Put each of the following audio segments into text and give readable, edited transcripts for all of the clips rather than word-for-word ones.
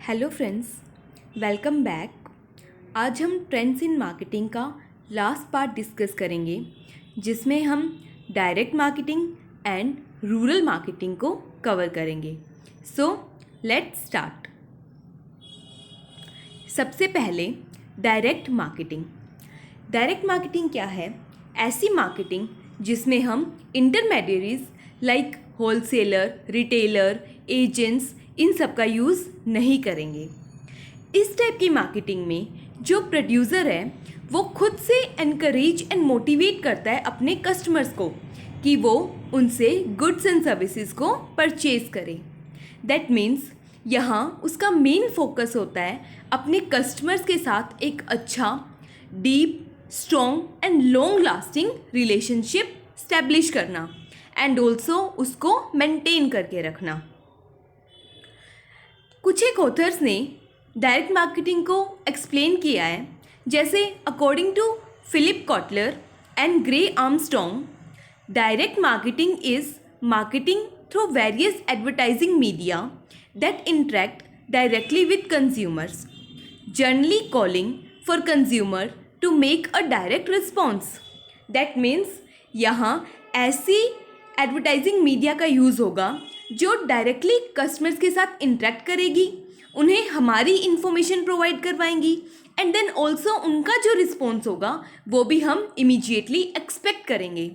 Hello friends, welcome back. आज हम trends in marketing का लास्ट पार्ट डिस्कस करेंगे, जिसमें हम direct marketing and rural marketing को कवर करेंगे। So let's start. सबसे पहले डायरेक्ट मार्केटिंग। डायरेक्ट मार्केटिंग क्या है? ऐसी मार्केटिंग जिसमें हम intermediaries like wholesaler, retailer, agents इन सब का यूज़ नहीं करेंगे। इस टाइप की मार्केटिंग में जो प्रोड्यूसर है वो खुद से एनकरेज एंड मोटिवेट करता है अपने कस्टमर्स को कि वो उनसे गुड्स एंड सर्विसेज को परचेज करें। दैट मीन्स यहाँ उसका मेन फोकस होता है अपने कस्टमर्स के साथ एक अच्छा, deep, strong and long lasting relationship establish करना एंड ऑल्सो उसको मेंटेन करके रखना। कुछ एक ऑथर्स ने डायरेक्ट मार्केटिंग को एक्सप्लेन किया है, जैसे according to Philip Kotler and Gary Armstrong, direct marketing is marketing through various advertising media that interact directly with consumers, generally calling for consumer to make a direct response. That means यहाँ ऐसी advertising media का use होगा जो directly customers के साथ interact करेगी, उन्हें हमारी इन्फॉर्मेशन प्रोवाइड करवाएंगी एंड देन ऑल्सो उनका जो रिस्पॉन्स होगा वो भी हम इमीडिएटली एक्सपेक्ट करेंगे।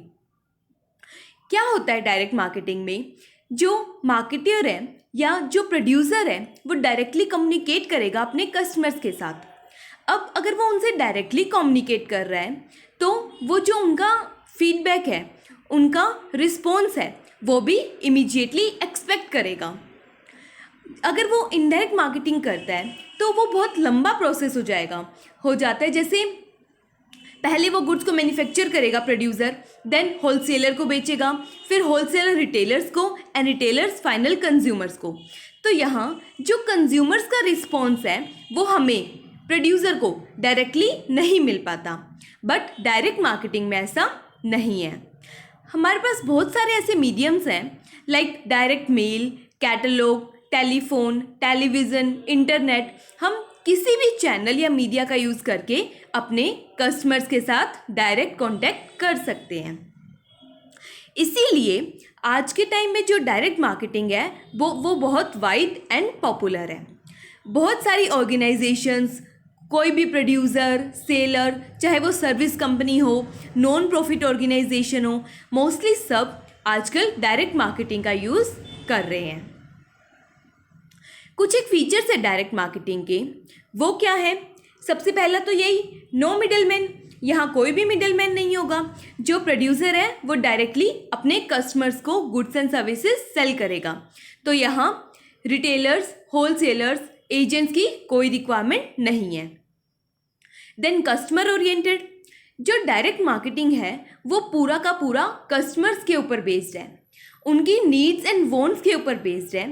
क्या होता है डायरेक्ट मार्केटिंग में? जो मार्केटर है या जो प्रोड्यूसर है वो डायरेक्टली कम्युनिकेट करेगा अपने कस्टमर्स के साथ। अब अगर वो उनसे डायरेक्टली कम्युनिकेट कर रहा है तो वो जो उनका फीडबैक है, उनका रिस्पॉन्स है, वो भी इमीडिएटली एक्सपेक्ट करेगा। अगर वो इनडायरेक्ट मार्केटिंग करता है तो वो बहुत लंबा प्रोसेस हो जाता है। जैसे पहले वो गुड्स को मैन्युफैक्चर करेगा प्रोड्यूसर, देन होलसेलर को बेचेगा, फिर होलसेलर रिटेलर्स को एंड रिटेलर्स फाइनल कंज्यूमर्स को। तो यहाँ जो कंज्यूमर्स का रिस्पॉन्स है वो हमें प्रोड्यूसर को डायरेक्टली नहीं मिल पाता, बट डायरेक्ट मार्केटिंग में ऐसा नहीं है। हमारे पास बहुत सारे ऐसे मीडियम्स हैं like direct mail, catalogue, telephone, television, internet. हम किसी भी चैनल या मीडिया का यूज़ करके अपने कस्टमर्स के साथ डायरेक्ट कांटेक्ट कर सकते हैं। इसीलिए आज के टाइम में जो डायरेक्ट मार्केटिंग है वो बहुत वाइड एंड पॉपुलर है। बहुत सारी ऑर्गेनाइजेशंस, कोई भी प्रोड्यूसर, सेलर, चाहे वो सर्विस कंपनी हो, नॉन प्रॉफिट ऑर्गेनाइजेशन हो, मोस्टली सब आजकल डायरेक्ट मार्केटिंग का यूज़ कर रहे हैं। कुछ एक फीचर्स है डायरेक्ट मार्केटिंग के, वो क्या है? सबसे पहला तो यही, नो मिडलमैन। यहाँ कोई भी मिडलमैन नहीं होगा। जो प्रोड्यूसर है वो डायरेक्टली अपने कस्टमर्स को गुड्स एंड सर्विसेज सेल करेगा। तो यहाँ रिटेलर्स, होलसेलर्स, एजेंट्स की कोई रिक्वायरमेंट नहीं है। Then customer oriented. जो डायरेक्ट मार्केटिंग है वो पूरा का पूरा कस्टमर्स के ऊपर बेस्ड है, उनकी नीड्स एंड वांट्स के ऊपर बेस्ड है।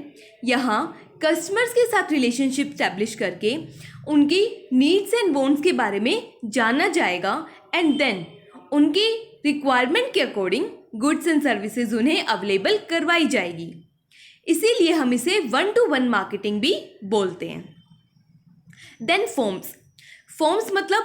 यहाँ कस्टमर्स के साथ रिलेशनशिप स्टैब्लिश करके उनकी नीड्स एंड वांट्स के बारे में जाना जाएगा एंड देन उनकी रिक्वायरमेंट के अकॉर्डिंग गुड्स एंड सर्विसेज उन्हें अवेलेबल करवाई जाएगी। इसीलिए हम इसे 1-to-1 मार्केटिंग भी बोलते हैं। देन फॉर्म्स मतलब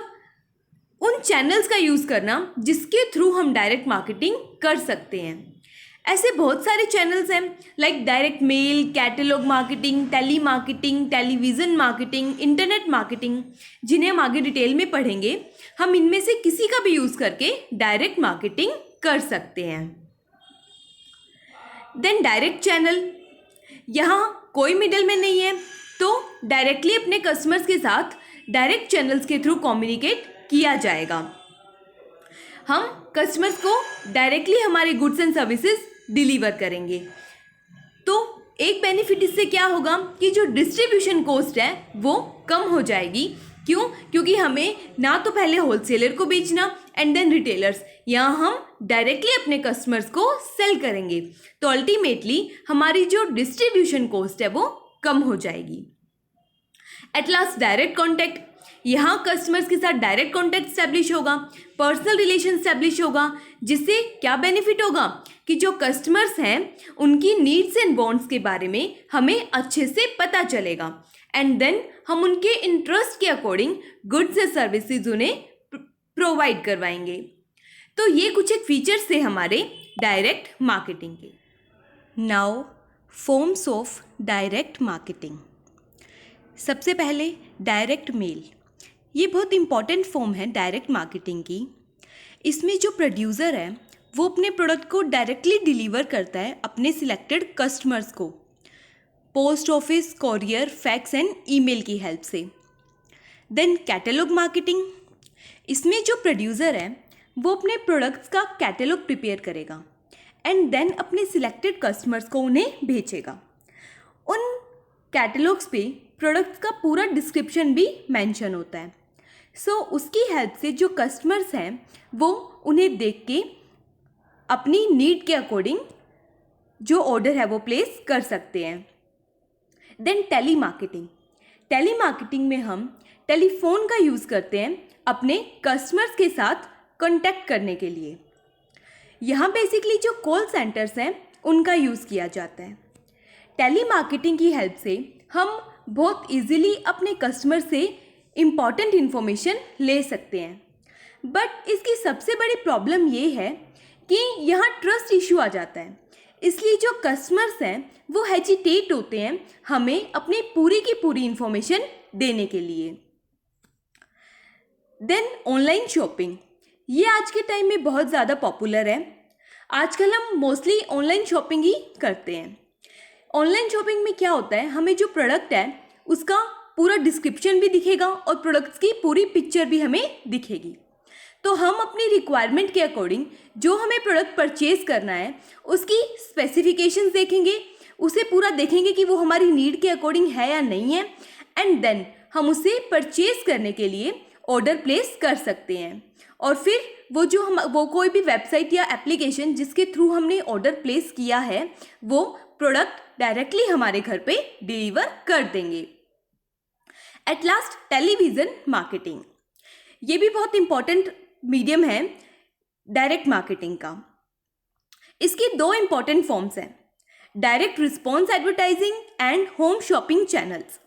उन चैनल्स का यूज़ करना जिसके थ्रू हम डायरेक्ट मार्केटिंग कर सकते हैं। ऐसे बहुत सारे चैनल्स हैं like direct mail, catalogue marketing, tele marketing, television marketing, internet marketing, जिन्हें हम आगे डिटेल में पढ़ेंगे। हम इनमें से किसी का भी यूज़ करके डायरेक्ट मार्केटिंग कर सकते हैं। देन डायरेक्ट चैनल, यहाँ कोई मिडलमैन नहीं है, तो डायरेक्टली अपने कस्टमर्स के साथ डायरेक्ट चैनल्स के थ्रू कम्युनिकेट किया जाएगा। हम कस्टमर्स को डायरेक्टली हमारे गुड्स एंड सर्विसेज डिलीवर करेंगे। तो एक बेनिफिट इससे क्या होगा कि जो डिस्ट्रीब्यूशन कॉस्ट है वो कम हो जाएगी। क्यों? क्योंकि हमें ना तो पहले होलसेलर को बेचना एंड देन रिटेलर्स, यहाँ हम डायरेक्टली अपने कस्टमर्स को सेल करेंगे। तो अल्टीमेटली हमारी जो डिस्ट्रीब्यूशन कॉस्ट है वो कम हो जाएगी। एट लास्ट डायरेक्ट कॉन्टैक्ट, यहाँ कस्टमर्स के साथ डायरेक्ट कॉन्टैक्ट स्टैब्लिश होगा, पर्सनल रिलेशन स्टैब्लिश होगा, जिससे क्या बेनिफिट होगा कि जो कस्टमर्स हैं उनकी नीड्स एंड वांट्स के बारे में हमें अच्छे से पता चलेगा एंड देन हम उनके इंटरेस्ट के अकॉर्डिंग गुड्स या सर्विसेज उन्हें प्रोवाइड करवाएंगे। तो ये कुछ एक फीचर्स थे हमारे डायरेक्ट मार्केटिंग के। Now forms of direct marketing. सबसे पहले डायरेक्ट मेल। ये बहुत इंपॉर्टेंट फॉर्म है डायरेक्ट मार्केटिंग की। इसमें जो प्रोड्यूसर है वो अपने प्रोडक्ट को डायरेक्टली डिलीवर करता है अपने सिलेक्टेड कस्टमर्स को post office, courier, fax and email की हेल्प से। Then catalogue marketing. इसमें जो प्रोड्यूसर है वो अपने प्रोडक्ट्स का कैटलॉग प्रिपेयर करेगा एंड देन अपने सिलेक्टेड कस्टमर्स को उन्हें भेजेगा। उन कैटलॉग्स पे प्रोडक्ट्स का पूरा डिस्क्रिप्शन भी मेंशन होता है। सो उसकी हेल्प से जो कस्टमर्स हैं वो उन्हें देख के अपनी नीड के अकॉर्डिंग जो ऑर्डर है वो प्लेस कर सकते हैं। Then tele marketing. Tele marketing में हम टेलीफोन का यूज़ करते हैं अपने कस्टमर्स के साथ कॉन्टैक्ट करने के लिए। यहाँ बेसिकली जो कॉल सेंटर्स हैं उनका यूज़ किया जाता है। टेली मार्केटिंग की हेल्प से हम बहुत इजीली अपने कस्टमर से इम्पॉर्टेंट इन्फॉर्मेशन ले सकते हैं। बट इसकी सबसे बड़ी प्रॉब्लम ये है कि यहाँ ट्रस्ट इशू आ जाता है, इसलिए जो कस्टमर्स हैं वो हेजिटेट होते हैं हमें अपनी पूरी की पूरी इन्फॉर्मेशन देने के लिए। Then online shopping. ये आज के टाइम में बहुत ज़्यादा पॉपुलर है। आजकल हम मोस्टली ऑनलाइन शॉपिंग ही करते हैं। ऑनलाइन शॉपिंग में क्या होता है, हमें जो प्रोडक्ट है उसका पूरा डिस्क्रिप्शन भी दिखेगा और प्रोडक्ट्स की पूरी पिक्चर भी हमें दिखेगी। तो हम अपनी रिक्वायरमेंट के अकॉर्डिंग जो हमें प्रोडक्ट परचेज करना है उसकी स्पेसिफिकेशंस देखेंगे, उसे पूरा देखेंगे कि वो हमारी नीड के अकॉर्डिंग है या नहीं है, एंड देन हम उसे परचेज करने के लिए ऑर्डर प्लेस कर सकते हैं। और फिर वो कोई भी वेबसाइट या एप्लीकेशन जिसके थ्रू हमने ऑर्डर प्लेस किया है वो प्रोडक्ट डायरेक्टली हमारे घर पे डिलीवर कर देंगे। At last television marketing. ये भी बहुत इंपॉर्टेंट मीडियम है डायरेक्ट मार्केटिंग का। इसकी दो इंपॉर्टेंट फॉर्म्स हैं, direct response advertising and home shopping channels.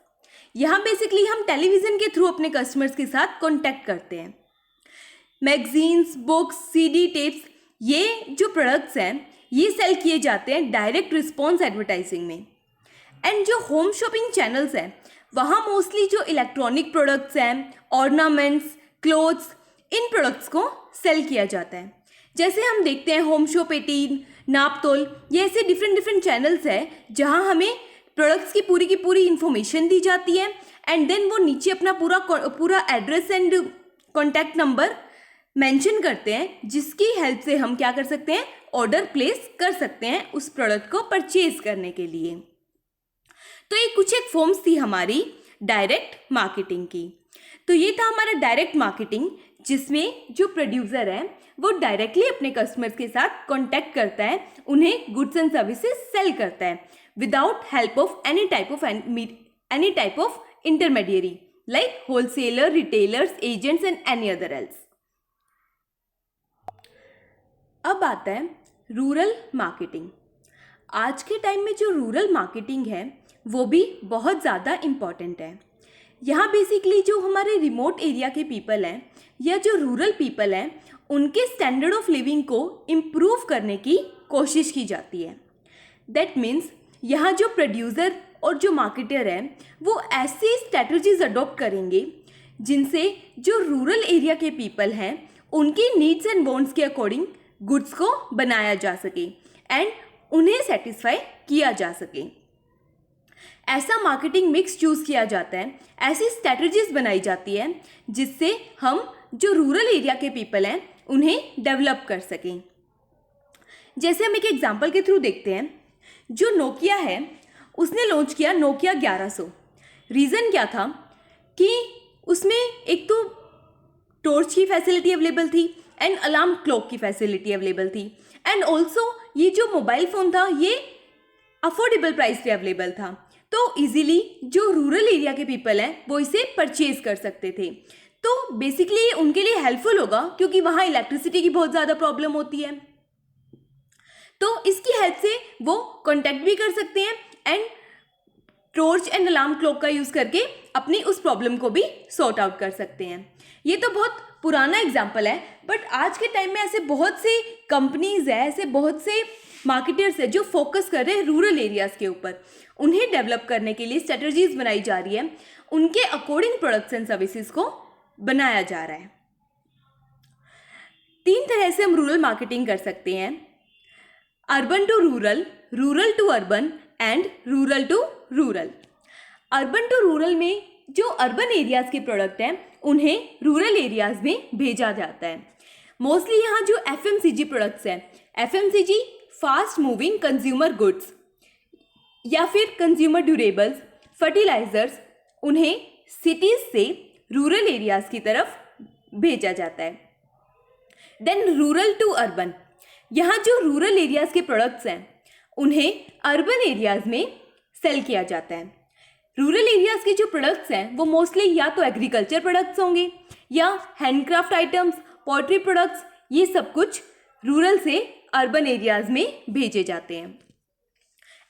यहाँ बेसिकली हम टेलीविज़न के थ्रू अपने कस्टमर्स के साथ कॉन्टैक्ट करते हैं। मैगजीन्स, बुक्स, सीडी, टेप्स, ये जो प्रोडक्ट्स हैं ये सेल किए जाते हैं डायरेक्ट रिस्पॉन्स एडवर्टाइजिंग में। एंड जो होम शॉपिंग चैनल्स हैं वहाँ मोस्टली जो इलेक्ट्रॉनिक प्रोडक्ट्स हैं, ऑर्नामेंट्स, क्लोथ्स, इन प्रोडक्ट्स को सेल किया जाता है। जैसे हम देखते हैं होम शॉप 18, नापतोल, ये ऐसे डिफरेंट चैनल्स हैं जहाँ हमें प्रोडक्ट्स की पूरी इन्फॉर्मेशन दी जाती है एंड देन वो नीचे अपना पूरा address and contact number mention करते हैं, जिसकी हेल्प से हम क्या कर सकते हैं, ऑर्डर प्लेस कर सकते हैं उस प्रोडक्ट को परचेज करने के लिए। तो ये कुछ एक फॉर्म्स थी हमारी डायरेक्ट मार्केटिंग की। तो ये था हमारा डायरेक्ट मार्केटिंग, जिसमें जो प्रोड्यूसर है वो डायरेक्टली अपने कस्टमर्स के साथ कॉन्टैक्ट करता है, उन्हें गुड्स एंड सर्विसेज सेल करता है without help of any type of intermediary like wholesaler, retailers, agents and any other else. अब आता है रूरल मार्केटिंग। आज के टाइम में जो रूरल मार्केटिंग है वो भी बहुत ज़्यादा इम्पॉर्टेंट है। यहाँ बेसिकली जो हमारे रिमोट एरिया के पीपल हैं या जो रूरल पीपल हैं उनके स्टैंडर्ड ऑफ लिविंग को इम्प्रूव करने की कोशिश की जाती है। दैट मीन्स यहाँ जो प्रोड्यूसर और जो मार्केटर हैं वो ऐसी स्ट्रैटेजीज अडॉप्ट करेंगे जिनसे जो रूरल एरिया के पीपल हैं उनकी नीड्स एंड वांट्स के अकॉर्डिंग गुड्स को बनाया जा सके एंड उन्हें सेटिस्फाई किया जा सके। ऐसा मार्केटिंग मिक्स चूज़ किया जाता है, ऐसी स्ट्रैटेजीज बनाई जाती है जिससे हम जो रूरल एरिया के पीपल हैं उन्हें डेवलप कर सकें। जैसे हम एक एग्जांपल के थ्रू देखते हैं, जो नोकिया है उसने लॉन्च किया नोकिया 1100। रीज़न क्या था कि उसमें एक तो टॉर्च की फैसिलिटी अवेलेबल थी एंड अलार्म क्लॉक की फैसिलिटी अवेलेबल थी, एंड ऑल्सो ये जो मोबाइल फ़ोन था ये अफोर्डेबल प्राइस पे अवेलेबल था, तो इजीली जो रूरल एरिया के पीपल हैं वो इसे परचेज कर सकते थे। तो बेसिकली ये उनके लिए हेल्पफुल होगा क्योंकि वहाँ इलेक्ट्रिसिटी की बहुत ज़्यादा प्रॉब्लम होती है, तो इसकी हेल्प से वो कॉन्टैक्ट भी कर सकते हैं and torch and alarm clock का यूज़ करके अपनी उस प्रॉब्लम को भी सॉर्ट आउट कर सकते हैं। ये तो बहुत पुराना एग्जाम्पल है, बट आज के टाइम में ऐसे बहुत से कंपनीज है, ऐसे बहुत से मार्केटर्स है जो फोकस कर रहे हैं रूरल एरियाज़ के ऊपर। उन्हें डेवलप करने के लिए स्ट्रेटजीज बनाई जा रही है, उनके अकॉर्डिंग प्रोडक्ट्स एंड सर्विसेज को बनाया जा रहा है। 3 तरह से हम रूरल मार्केटिंग कर सकते हैं, urban to rural, rural to urban and rural to rural. Urban to rural में जो अर्बन एरियाज़ के प्रोडक्ट हैं उन्हें रूरल एरियाज़ में भेजा जाता है। मोस्टली यहाँ जो FMCG प्रोडक्ट्स हैं, FMCG fast moving consumer goods या फिर कंज्यूमर ड्यूरेबल्स, फर्टिलाइजर्स, उन्हें सिटीज़ से रूरल एरियाज़ की तरफ भेजा जाता है। देन रूरल टू अर्बन, यहाँ जो रूरल एरियाज़ के प्रोडक्ट्स हैं उन्हें अर्बन एरियाज़ में सेल किया जाता है। रूरल एरियाज़ के जो प्रोडक्ट्स हैं वो मोस्टली या तो एग्रीकल्चर प्रोडक्ट्स होंगे या हैंडक्राफ्ट आइटम्स, पोल्ट्री प्रोडक्ट्स, ये सब कुछ रूरल से अर्बन एरियाज़ में भेजे जाते हैं।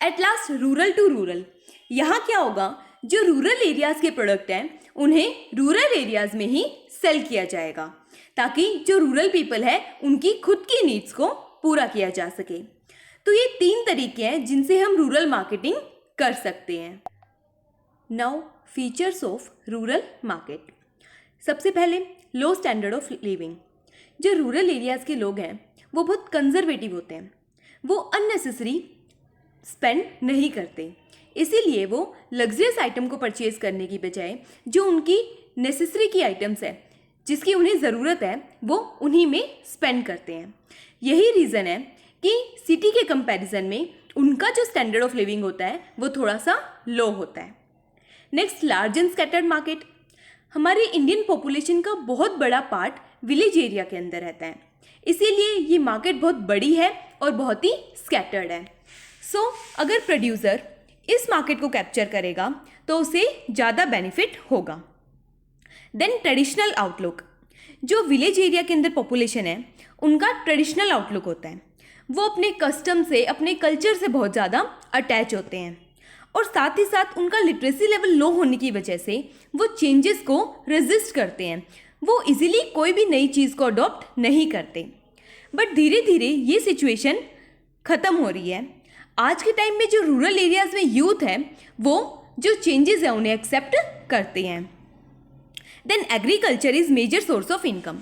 At last rural to rural, यहाँ क्या होगा, जो रूरल एरियाज़ के प्रोडक्ट हैं उन्हें रूरल एरियाज़ में ही सेल किया जाएगा ताकि जो रूरल पीपल है उनकी खुद की नीड्स को पूरा किया जा सके। तो ये 3 तरीके हैं जिनसे हम रूरल मार्केटिंग कर सकते हैं। Now features of rural market. सबसे पहले लो स्टैंडर्ड ऑफ लिविंग। जो रूरल एरियाज़ के लोग हैं वो बहुत कंजर्वेटिव होते हैं, वो अननेसेसरी स्पेंड नहीं करते, इसीलिए वो लग्जरियस आइटम को परचेज़ करने की बजाय जो उनकी नेसेसरी की आइटम्स है, जिसकी उन्हें ज़रूरत है, वो उन्हीं में स्पेंड करते हैं। यही रीज़न है कि सिटी के कंपैरिजन में उनका जो स्टैंडर्ड ऑफ लिविंग होता है वो थोड़ा सा लो होता है। Next, large and scattered market. हमारे इंडियन पॉपुलेशन का बहुत बड़ा पार्ट विलेज एरिया के अंदर रहता है, इसीलिए ये मार्केट बहुत बड़ी है और बहुत ही स्कैटर्ड है। सो अगर प्रोड्यूसर इस मार्केट को कैप्चर करेगा तो उसे ज़्यादा बेनिफिट होगा। Then traditional outlook. जो विलेज एरिया के अंदर पॉपुलेशन है उनका ट्रेडिशनल आउटलुक होता है, वो अपने कस्टम से, अपने कल्चर से बहुत ज़्यादा अटैच होते हैं और साथ ही साथ उनका लिटरेसी लेवल लो होने की वजह से वो चेंजेस को रेजिस्ट करते हैं, वो इजीली कोई भी नई चीज़ को अडॉप्ट नहीं करते। बट धीरे धीरे ये सिचुएशन ख़त्म हो रही है। आज के टाइम में जो रूरल एरियाज़ में यूथ है वो जो चेंजेस है उन्हें एक्सेप्ट करते हैं। Then agriculture is major source of income.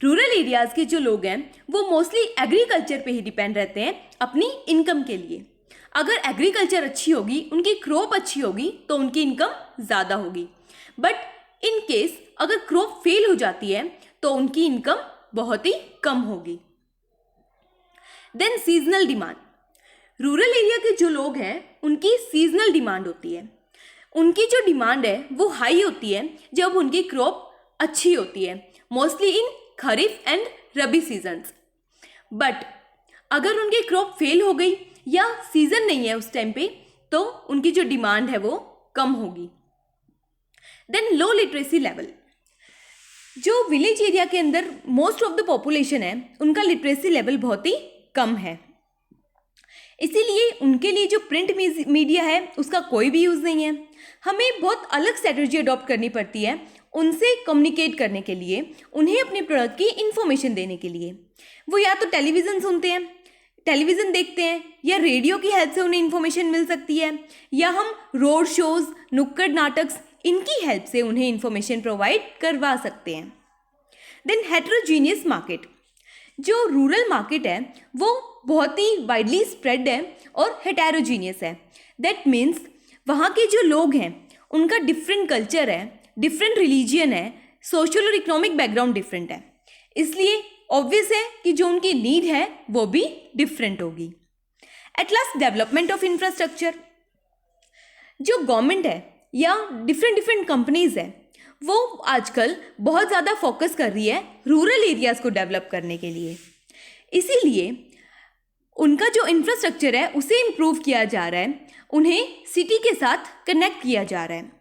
Rural areas के जो लोग हैं वो मोस्टली एग्रीकल्चर पे ही डिपेंड रहते हैं अपनी इनकम के लिए। अगर एग्रीकल्चर अच्छी होगी, उनकी क्रॉप अच्छी होगी तो उनकी इनकम ज़्यादा होगी, बट इन केस अगर क्रॉप फेल हो जाती है तो उनकी इनकम बहुत ही कम होगी। Then seasonal demand. Rural area के जो लोग हैं उनकी सीजनल डिमांड होती है, उनकी जो डिमांड है वो हाई होती है जब उनकी क्रॉप अच्छी होती है, mostly in kharif and rabi seasons. But अगर उनकी क्रॉप फेल हो गई या सीजन नहीं है उस टाइम पे तो उनकी जो डिमांड है वो कम होगी। Then low literacy level. जो विलेज एरिया के अंदर मोस्ट ऑफ द पॉपुलेशन है उनका लिटरेसी लेवल बहुत ही कम है, इसीलिए उनके लिए जो प्रिंट मीडिया है उसका कोई भी यूज़ नहीं है। हमें बहुत अलग स्ट्रेटजी अडॉप्ट करनी पड़ती है उनसे कम्युनिकेट करने के लिए, उन्हें अपने प्रोडक्ट की इन्फॉर्मेशन देने के लिए। वो या तो टेलीविज़न सुनते हैं, टेलीविज़न देखते हैं, या रेडियो की हेल्प से उन्हें इन्फॉर्मेशन मिल सकती है, या हम रोड शोज़, नुक्कड़ नाटक, इनकी हेल्प से उन्हें इन्फॉर्मेशन प्रोवाइड करवा सकते हैं। Then heterogeneous market. जो रूरल मार्केट है वो बहुत ही वाइडली स्प्रेड है और हेटेरोजीनियस है। दैट मीन्स वहाँ के जो लोग हैं उनका डिफरेंट कल्चर है, डिफरेंट रिलीजियन है, सोशल और इकोनॉमिक बैकग्राउंड डिफरेंट है, इसलिए ऑब्वियस है कि जो उनकी नीड है वो भी डिफरेंट होगी। At last, development of infrastructure. जो गवर्नमेंट है या डिफरेंट कंपनीज है वो आजकल बहुत ज़्यादा फोकस कर रही है रूरल एरियाज़ को डेवलप करने के लिए, इसीलिए उनका जो इंफ्रास्ट्रक्चर है उसे इम्प्रूव किया जा रहा है, उन्हें सिटी के साथ कनेक्ट किया जा रहा है।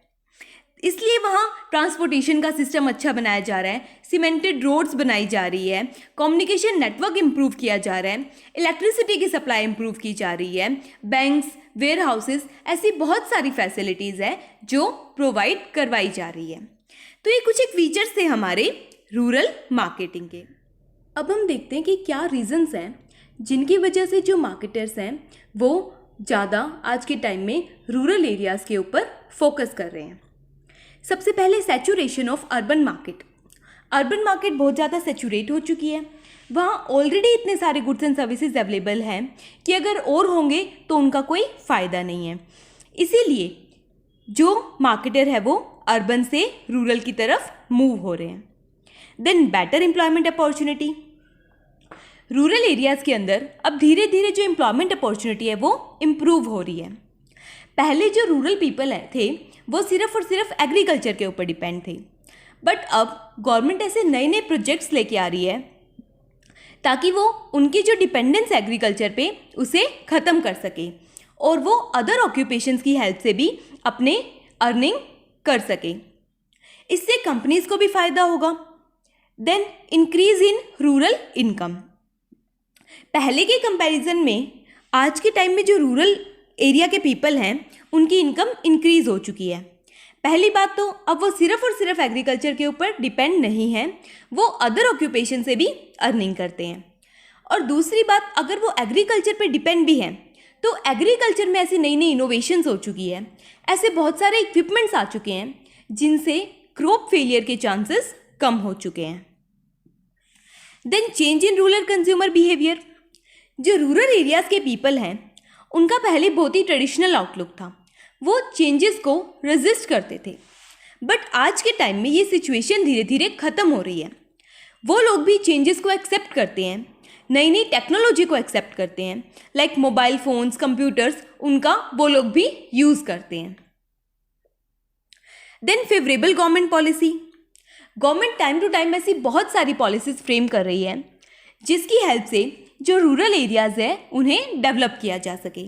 इसलिए वहाँ ट्रांसपोर्टेशन का सिस्टम अच्छा बनाया जा रहा है, सीमेंटेड रोड्स बनाई जा रही है, कम्युनिकेशन नेटवर्क इम्प्रूव किया जा रहा है, इलेक्ट्रिसिटी की सप्लाई इम्प्रूव की जा रही है, बैंक्स, वेयर हाउसेस, ऐसी बहुत सारी फैसिलिटीज़ है जो प्रोवाइड करवाई जा रही है। तो ये कुछ एक फीचर्स थे हमारे रूरल मार्केटिंग के। अब हम देखते हैं कि क्या रीजंस हैं जिनकी वजह से जो मार्केटर्स हैं वो ज़्यादा आज के टाइम में रूरल एरियाज़ के ऊपर फोकस कर रहे हैं। सबसे पहले saturation of urban market. Urban market बहुत ज़्यादा सैचुरेट हो चुकी है, वहाँ ऑलरेडी इतने सारे गुड्स एंड सर्विसेज अवेलेबल हैं कि अगर और होंगे तो उनका कोई फ़ायदा नहीं है। इसीलिए जो मार्केटर है वो अर्बन से रूरल की तरफ मूव हो रहे हैं। Then better employment opportunity. Rural areas के अंदर अब धीरे धीरे जो एम्प्लॉयमेंट अपॉर्चुनिटी है वो इम्प्रूव हो रही है। पहले जो रूरल पीपल थे वो सिर्फ और सिर्फ एग्रीकल्चर के ऊपर डिपेंड थे, बट अब गवर्नमेंट ऐसे नए नए प्रोजेक्ट्स लेके आ रही है ताकि वो उनकी जो डिपेंडेंस एग्रीकल्चर पे उसे ख़त्म कर सके और वो अदर ऑक्यूपेशंस की हेल्प से भी अपने अर्निंग कर सके। इससे कंपनीज को भी फ़ायदा होगा। Then increase in rural income. पहले के कंपैरिजन में आज के टाइम में जो रूरल एरिया के पीपल हैं उनकी इनकम इंक्रीज हो चुकी है। पहली बात तो अब वो सिर्फ और सिर्फ एग्रीकल्चर के ऊपर डिपेंड नहीं है, वो अदर ऑक्यूपेशन से भी अर्निंग करते हैं। और दूसरी बात, अगर वो एग्रीकल्चर पे डिपेंड भी हैं तो एग्रीकल्चर में ऐसी नई नई इनोवेशंस हो चुकी है, ऐसे बहुत सारे इक्विपमेंट्स आ चुके हैं जिनसे क्रॉप फेलियर के चांसेस कम हो चुके हैं। Then change in rural consumer behaviour. Rural areas areas के पीपल हैं उनका पहले बहुत ही ट्रेडिशनल आउटलुक था, वो चेंजेस को रेजिस्ट करते थे, बट आज के टाइम में ये सिचुएशन धीरे धीरे ख़त्म हो रही है। वो लोग भी चेंजेस को एक्सेप्ट करते हैं, नई नई टेक्नोलॉजी को एक्सेप्ट करते हैं, लाइक मोबाइल फ़ोन्स, कंप्यूटर्स, उनका वो लोग भी यूज़ करते हैं। Then favourable government policy. Government time to time ऐसी बहुत सारी पॉलिसीज़ फ्रेम कर रही है जिसकी हेल्प से जो रूरल एरियाज़ है उन्हें डेवलप किया जा सके।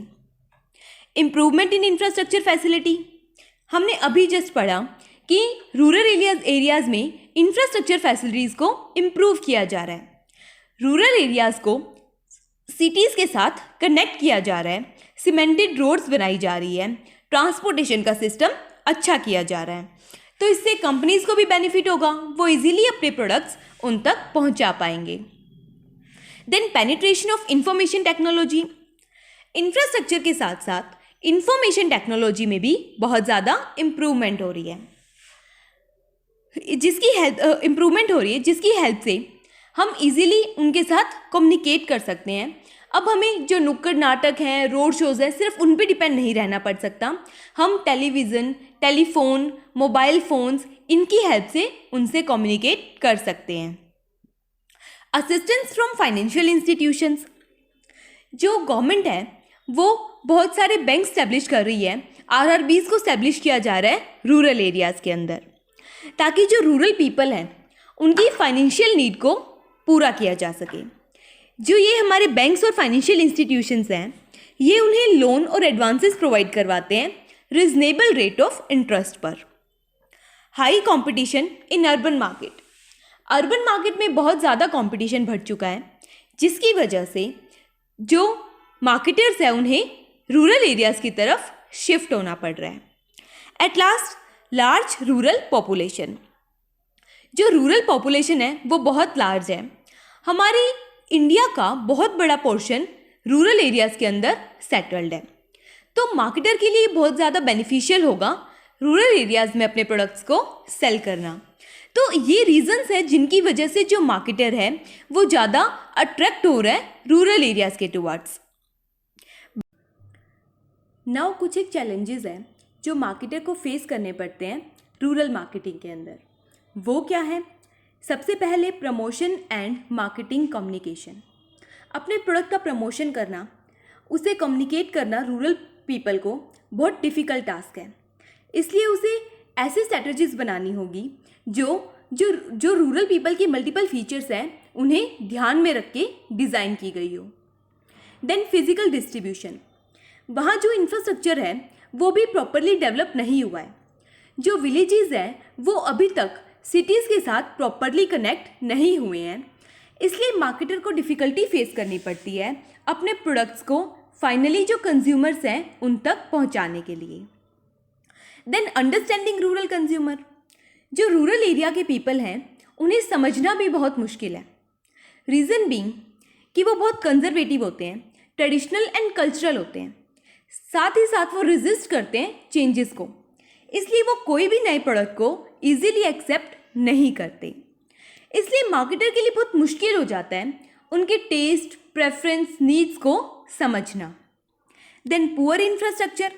Improvement in infrastructure facility. हमने अभी जस्ट पढ़ा कि रूरल एरियाज़ में इंफ्रास्ट्रक्चर फैसिलिटीज़ को इम्प्रूव किया जा रहा है, रूरल एरियाज़ को सिटीज़ के साथ कनेक्ट किया जा रहा है, सीमेंटेड रोड्स बनाई जा रही है, ट्रांसपोर्टेशन का सिस्टम अच्छा किया जा रहा है। तो इससे कंपनीज़ को भी बेनिफिट होगा, वो इजीली अपने प्रोडक्ट्स उन तक पहुंचा पाएंगे। Then penetration of information technology. Infrastructure के साथ साथ इंफॉर्मेशन टेक्नोलॉजी में भी बहुत ज़्यादा इम्प्रूवमेंट हो रही है, जिसकी हेल्प से हम इजीली उनके साथ कम्युनिकेट कर सकते हैं। अब हमें जो नुक्कड़ नाटक हैं, रोड शोज़ हैं, सिर्फ उन पे डिपेंड नहीं रहना पड़ सकता। हम टेलीविज़न, टेलीफोन, मोबाइल फ़ोन्स, इनकी हेल्प से उनसे कम्युनिकेट कर सकते हैं। Assistance from financial institutions. जो गवर्नमेंट है वो बहुत सारे बैंक स्टैब्लिश कर रही है, आरआरबीज़ को स्टैब्लिश किया जा रहा है रूरल एरियाज़ के अंदर, ताकि जो रूरल पीपल हैं उनकी फाइनेंशियल नीड को पूरा किया जा सके। जो ये हमारे बैंक्स और फाइनेंशियल इंस्टीट्यूशंस हैं ये उन्हें लोन और एडवांसेस प्रोवाइड करवाते हैं रिजनेबल रेट ऑफ इंटरेस्ट पर। High competition in urban market. Urban market में बहुत ज़्यादा कंपटीशन बढ़ चुका है, जिसकी वजह से जो मार्केटर्स हैं उन्हें रूरल एरियाज़ की तरफ शिफ्ट होना पड़ रहा है। At last, large rural population. जो रूरल पॉपुलेशन है वो बहुत लार्ज है। हमारी इंडिया का बहुत बड़ा पोर्शन रूरल एरियाज़ के अंदर सेटल्ड है, तो मार्केटर के लिए बहुत ज़्यादा बेनिफिशियल होगा रूरल एरियाज़ में अपने प्रोडक्ट्स को सेल करना। तो ये रीजंस हैं जिनकी वजह से जो मार्केटर है वो ज़्यादा अट्रैक्ट हो रहा है रूरल एरियाज़ के टुवर्ड्स। नाउ कुछ एक चैलेंजेस हैं जो मार्केटर को फेस करने पड़ते हैं रूरल मार्केटिंग के अंदर। वो क्या है? सबसे पहले प्रमोशन एंड मार्केटिंग कम्युनिकेशन। अपने प्रोडक्ट का प्रमोशन करना, उसे कम्युनिकेट करना रूरल पीपल को बहुत डिफ़िकल्ट टास्क है, इसलिए उसे ऐसी स्ट्रैटेजीज बनानी होगी जो रूरल पीपल की मल्टीपल फीचर्स हैं उन्हें ध्यान में रख के डिज़ाइन की गई हो। Then physical distribution. वहाँ जो इंफ्रास्ट्रक्चर है वो भी प्रॉपरली डेवलप नहीं हुआ है, जो विलेजेस हैं वो अभी तक सिटीज़ के साथ प्रॉपरली कनेक्ट नहीं हुए हैं, इसलिए मार्केटर को डिफ़िकल्टी फेस करनी पड़ती है अपने प्रोडक्ट्स को फाइनली जो कंज्यूमर्स हैं उन तक पहुंचाने के लिए। देन अंडरस्टैंडिंग रूरल कंज्यूमर, जो रूरल एरिया के पीपल हैं उन्हें समझना भी बहुत मुश्किल है। रीज़न बीइंग कि वो बहुत कंजर्वेटिव होते हैं, ट्रेडिशनल एंड कल्चरल होते हैं, साथ ही साथ वो रेजिस्ट करते हैं चेंजेस को, इसलिए वो कोई भी नए प्रोडक्ट को इजीली एक्सेप्ट नहीं करते। इसलिए मार्केटर के लिए बहुत मुश्किल हो जाता है उनके टेस्ट, प्रेफरेंस, नीड्स को समझना। देन पुअर इंफ्रास्ट्रक्चर,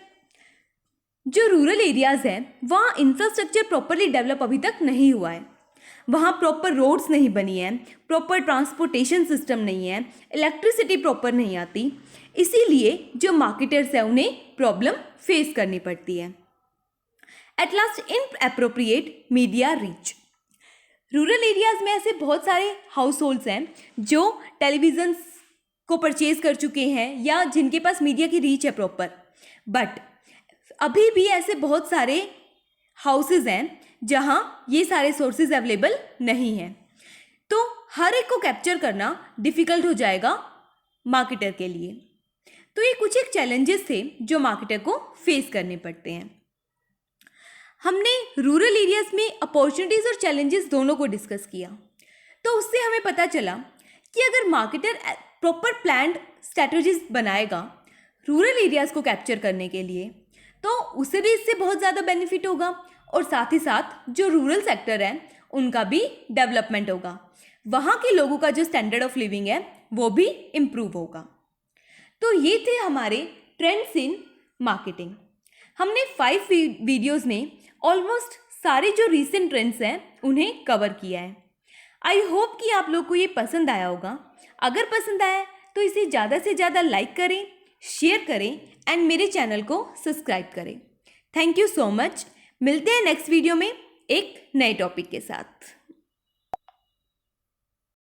जो रूरल एरियाज़ हैं वहाँ इंफ्रास्ट्रक्चर प्रॉपरली डेवलप अभी तक नहीं हुआ है। वहाँ प्रॉपर रोड्स नहीं बनी हैं, प्रॉपर ट्रांसपोर्टेशन सिस्टम नहीं है, इलेक्ट्रिसिटी प्रॉपर नहीं आती, इसीलिए जो मार्केटर्स हैं उन्हें प्रॉब्लम फेस करनी पड़ती है। At last, inappropriate media reach, rural areas में ऐसे बहुत सारे हाउस होल्ड्स हैं जो टेलीविज़न को परचेज़ कर चुके हैं या जिनके पास मीडिया की रीच है प्रॉपर, बट अभी भी ऐसे बहुत सारे हाउसेज हैं जहां ये सारे सोर्सेज अवेलेबल नहीं हैं, तो हर एक को कैप्चर करना डिफ़िकल्ट हो जाएगा मार्केटर के लिए। तो ये कुछ एक चैलेंजेस थे जो मार्केटर को फेस करने पड़ते हैं। हमने रूरल एरियाज़ में अपॉर्चुनिटीज़ और चैलेंजेस दोनों को डिस्कस किया, तो उससे हमें पता चला कि अगर मार्केटर प्रॉपर प्लान्ड स्ट्रैटेजीज बनाएगा रूरल एरियाज़ को कैप्चर करने के लिए, तो उसे भी इससे बहुत ज़्यादा बेनिफिट होगा और साथ ही साथ जो रूरल सेक्टर है उनका भी डेवलपमेंट होगा, वहाँ के लोगों का जो स्टैंडर्ड ऑफ लिविंग है वो भी इम्प्रूव होगा। तो ये थे हमारे ट्रेंड्स इन मार्केटिंग। हमने 5 वीडियोज़ में ऑलमोस्ट सारे जो रीसेंट ट्रेंड्स हैं उन्हें कवर किया है। आई होप कि आप लोग को ये पसंद आया होगा। अगर पसंद आया तो इसे ज़्यादा से ज़्यादा लाइक करें, शेयर करें एंड मेरे चैनल को सब्सक्राइब करें। Thank you so much. मिलते हैं नेक्स्ट वीडियो में एक नए टॉपिक के साथ।